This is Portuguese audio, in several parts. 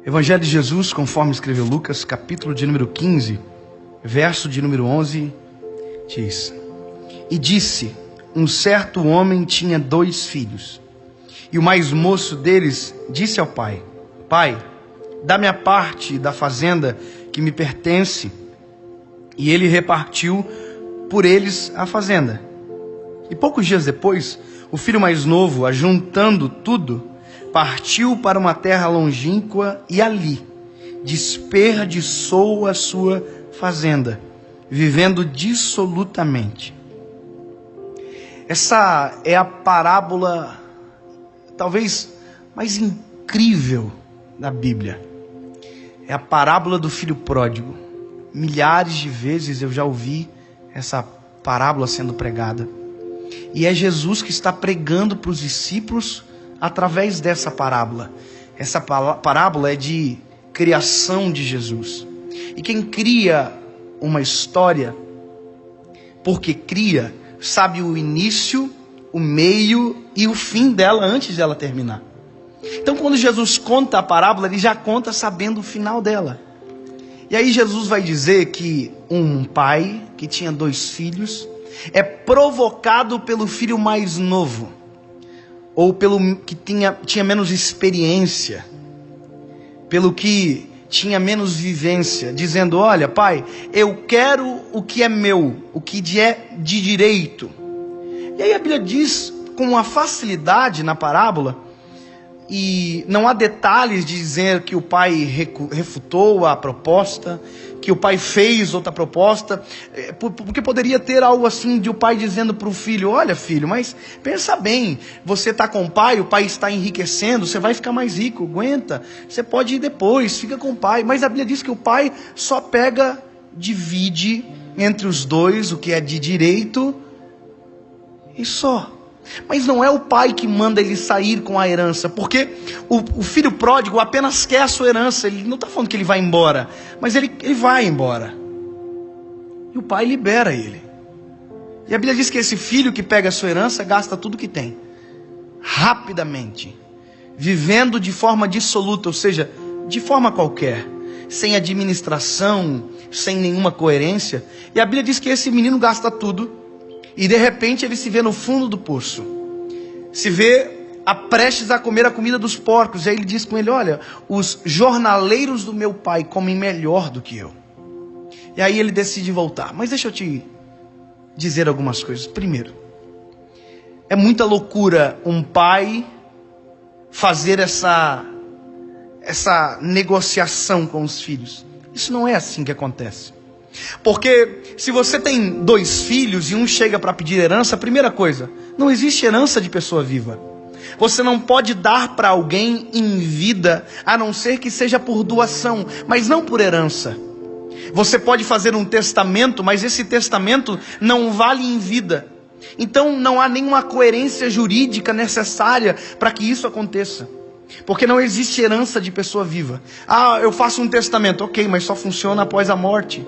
Evangelho de Jesus, conforme escreveu Lucas, capítulo de número 15, verso de número 11, diz: E disse, um certo homem tinha 2 filhos, e o mais moço deles disse ao pai: Pai, dá-me a parte da fazenda que me pertence. E ele repartiu por eles a fazenda. E poucos dias depois, o filho mais novo, ajuntando tudo, partiu para uma terra longínqua e ali desperdiçou a sua fazenda, vivendo dissolutamente. Essa é a parábola talvez mais incrível da Bíblia. É a parábola do filho pródigo. Milhares de vezes eu já ouvi essa parábola sendo pregada. E é Jesus que está pregando para os discípulos através dessa parábola. Essa parábola é de criação de Jesus. E quem cria uma história, porque cria, sabe o início, o meio e o fim dela antes dela terminar. Então quando Jesus conta a parábola, ele já conta sabendo o final dela. E aí Jesus vai dizer que um pai que tinha 2 filhos é provocado pelo filho mais novo, ou pelo que tinha menos experiência, pelo que tinha menos vivência, dizendo: olha, pai, eu quero o que é meu, o que é de direito. E aí a Bíblia diz com uma facilidade na parábola, e não há detalhes de dizer que o pai refutou a proposta, que o pai fez outra proposta, porque poderia ter algo assim de o pai dizendo para o filho: olha filho, mas pensa bem, você está com o pai está enriquecendo, você vai ficar mais rico, aguenta, você pode ir depois, fica com o pai. Mas a Bíblia diz que o pai só pega, divide entre os 2 o que é de direito e só. Mas não é o pai que manda ele sair com a herança, porque o filho pródigo apenas quer a sua herança. Ele não está falando que ele vai embora, mas ele vai embora. E o pai libera ele. E a Bíblia diz que esse filho que pega a sua herança gasta tudo que tem, rapidamente, vivendo de forma dissoluta, ou seja, de forma qualquer, sem administração, sem nenhuma coerência. E a Bíblia diz que esse menino gasta tudo. E de repente ele se vê no fundo do poço, se vê prestes a comer a comida dos porcos. E aí ele diz com ele: olha, os jornaleiros do meu pai comem melhor do que eu. E aí ele decide voltar. Mas deixa eu te dizer algumas coisas. Primeiro, é muita loucura um pai fazer essa negociação com os filhos. Isso não é assim que acontece. Porque se você tem 2 filhos e um chega para pedir herança, primeira coisa, não existe herança de pessoa viva. Você não pode dar para alguém em vida, a não ser que seja por doação, mas não por herança. Você pode fazer um testamento, mas esse testamento não vale em vida. Então não há nenhuma coerência jurídica necessária para que isso aconteça. Porque não existe herança de pessoa viva. Eu faço um testamento, ok, mas só funciona após a morte.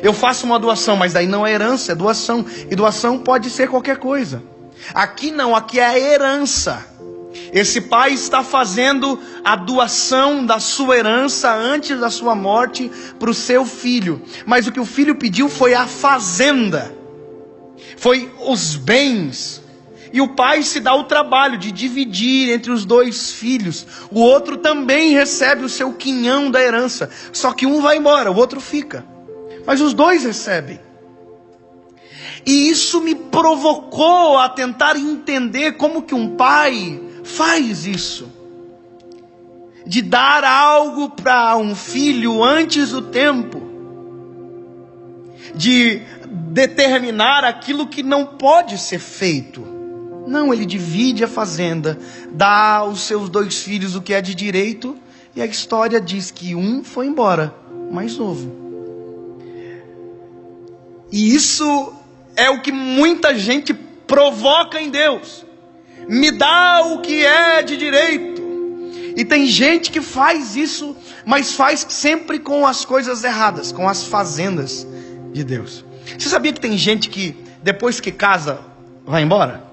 Eu faço uma doação, mas daí não é herança, é doação. E doação pode ser qualquer coisa. Aqui não, aqui é a herança. Esse pai está fazendo a doação da sua herança antes da sua morte para o seu filho. Mas o que o filho pediu foi a fazenda, foi os bens. E o pai se dá o trabalho de dividir entre os 2 filhos. O outro também recebe o seu quinhão da herança. Só que um vai embora, o outro fica. Mas os 2 recebem. E isso me provocou a tentar entender como que um pai faz isso. De dar algo para um filho antes do tempo. De determinar aquilo que não pode ser feito. Não, ele divide a fazenda, dá aos seus 2 filhos o que é de direito. E a história diz que um foi embora, o mais novo. E isso é o que muita gente provoca em Deus. Me dá o que é de direito. E tem gente que faz isso, mas faz sempre com as coisas erradas, com as fazendas de Deus. Você sabia que tem gente que depois que casa vai embora?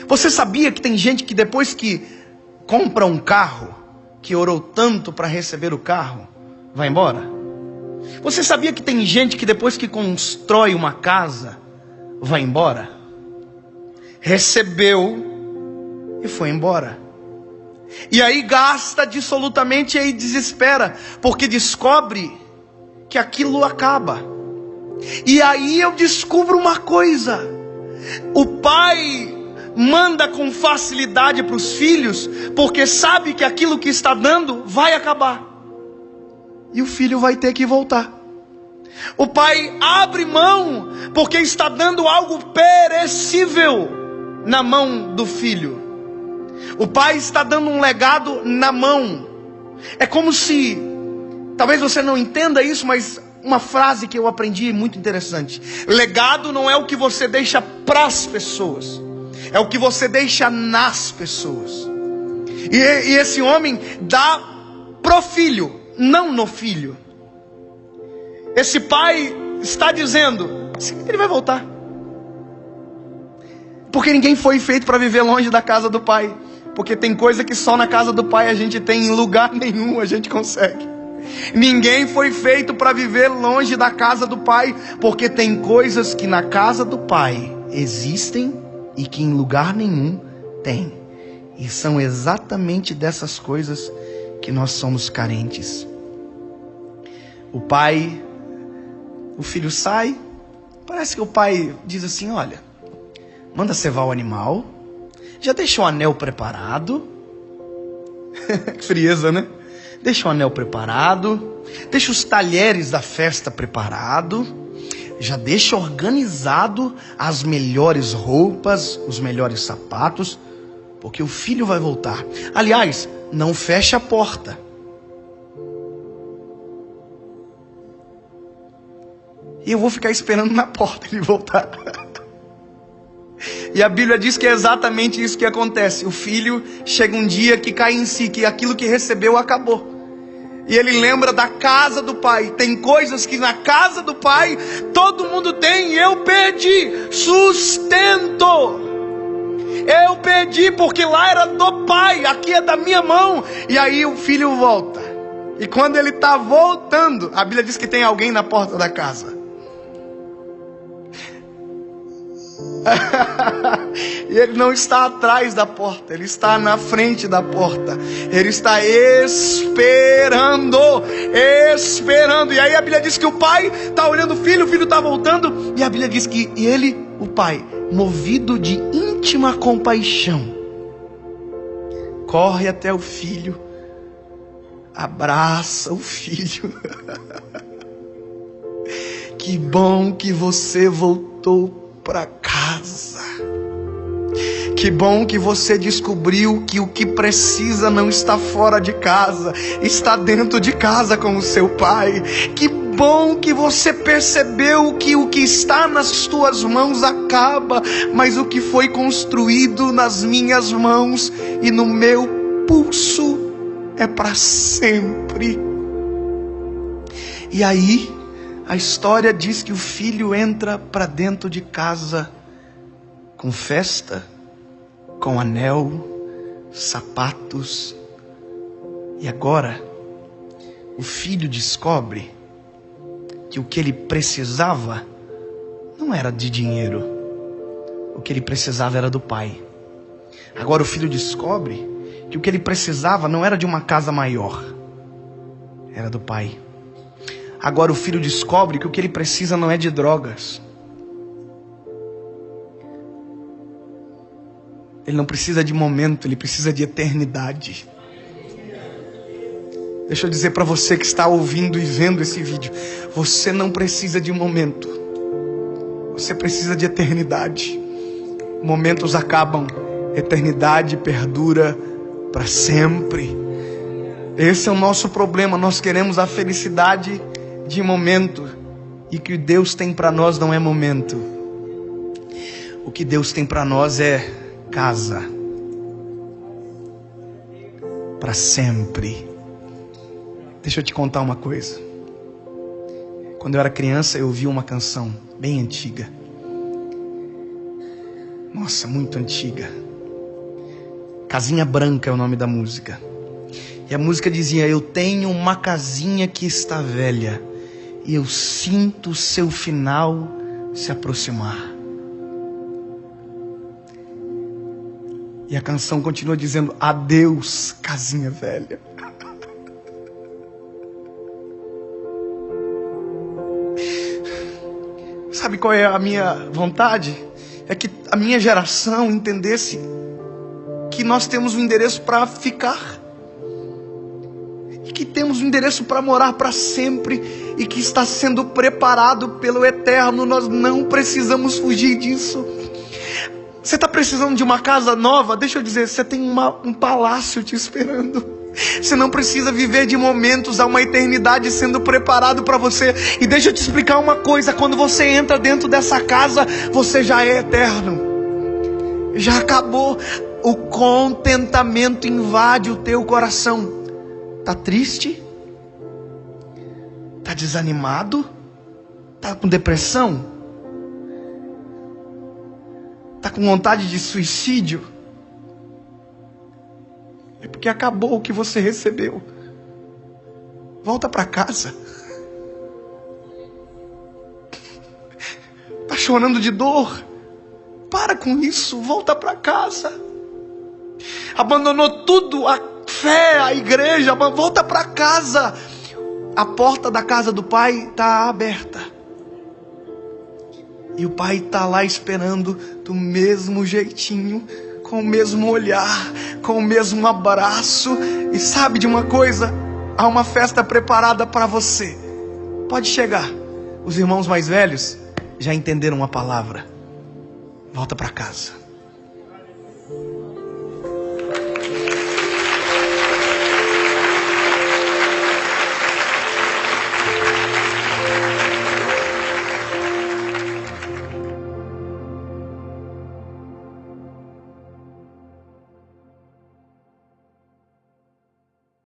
Você sabia que tem gente que depois que compra um carro, que orou tanto para receber o carro, vai embora? Você sabia que tem gente que depois que constrói uma casa, vai embora? Recebeu e foi embora. E aí gasta dissolutamente e aí desespera, porque descobre que aquilo acaba. E aí eu descubro uma coisa: o pai manda com facilidade para os filhos, porque sabe que aquilo que está dando vai acabar, e o filho vai ter que voltar. O pai abre mão, porque está dando algo perecível na mão do filho. O pai está dando um legado na mão. É como se, talvez você não entenda isso, mas uma frase que eu aprendi muito interessante: legado não é o que você deixa para as pessoas, é o que você deixa nas pessoas. E esse homem dá pro filho, não no filho. Esse pai está dizendo: ele vai voltar, porque ninguém foi feito para viver longe da casa do pai. Porque tem coisa que só na casa do pai a gente tem, em lugar nenhum a gente consegue. Ninguém foi feito para viver longe da casa do pai, porque tem coisas que na casa do pai existem e que em lugar nenhum tem. E são exatamente dessas coisas que nós somos carentes. O filho sai, parece que o pai diz assim: olha, manda cevar o animal, já deixa o anel preparado. Que frieza, né? Deixa o anel preparado, deixa os talheres da festa preparado, já deixa organizado as melhores roupas, os melhores sapatos, porque o filho vai voltar. Aliás, não fecha a porta. E eu vou ficar esperando na porta ele voltar. E a Bíblia diz que é exatamente isso que acontece. O filho chega um dia que cai em si, que aquilo que recebeu acabou. E ele lembra da casa do pai. Tem coisas que na casa do pai todo mundo tem, e eu perdi. Sustento. Eu perdi porque lá era do pai, aqui é da minha mão. E aí o filho volta. E quando ele está voltando, a Bíblia diz que tem alguém na porta da casa. E ele não está atrás da porta, ele está na frente da porta. Ele está esperando. E aí a Bíblia diz que o pai está olhando o filho está voltando. E a Bíblia diz que ele, o pai, movido de íntima compaixão, corre até o filho, abraça o filho. Que bom que você voltou para casa. Que bom que você descobriu que o que precisa não está fora de casa, está dentro de casa com o seu pai. Que bom que você percebeu que o que está nas tuas mãos acaba, mas o que foi construído nas minhas mãos e no meu pulso é para sempre. E aí a história diz que o filho entra para dentro de casa com festa, com anel, sapatos. E agora o filho descobre que o que ele precisava não era de dinheiro. O que ele precisava era do pai. Agora o filho descobre que o que ele precisava não era de uma casa maior, era do pai. Agora o filho descobre que o que ele precisa não é de drogas. Ele não precisa de momento, ele precisa de eternidade. Deixa eu dizer para você que está ouvindo e vendo esse vídeo: você não precisa de momento, você precisa de eternidade. Momentos acabam, eternidade perdura para sempre. Esse é o nosso problema. Nós queremos a felicidade de momento, e o que Deus tem para nós não é momento. O que Deus tem para nós é casa para sempre. Deixa eu te contar uma coisa. Quando eu era criança, eu ouvi uma canção bem antiga. Nossa, muito antiga. Casinha Branca é o nome da música. E a música dizia: eu tenho uma casinha que está velha, e eu sinto o seu final se aproximar. E a canção continua dizendo: adeus, casinha velha. Sabe qual é a minha vontade? É que a minha geração entendesse que nós temos um endereço para ficar. E que temos um endereço para morar para sempre. E que está sendo preparado pelo Eterno. Nós não precisamos fugir disso. Você está precisando de uma casa nova? Deixa eu dizer, você tem um palácio te esperando. Você não precisa viver de momentos, há uma eternidade sendo preparado para você. E deixa eu te explicar uma coisa: quando você entra dentro dessa casa, você já é eterno. Já acabou. O contentamento invade o teu coração. Tá triste? Tá desanimado? Tá com depressão? Tá com vontade de suicídio? É porque acabou o que você recebeu. Volta para casa. Tá chorando de dor? Para com isso, volta para casa. Abandonou tudo, a fé, a igreja, volta para casa. A porta da casa do Pai está aberta. E o Pai está lá esperando do mesmo jeitinho, com o mesmo olhar, com o mesmo abraço. E sabe de uma coisa? Há uma festa preparada para você. Pode chegar. Os irmãos mais velhos já entenderam a palavra. Volta para casa.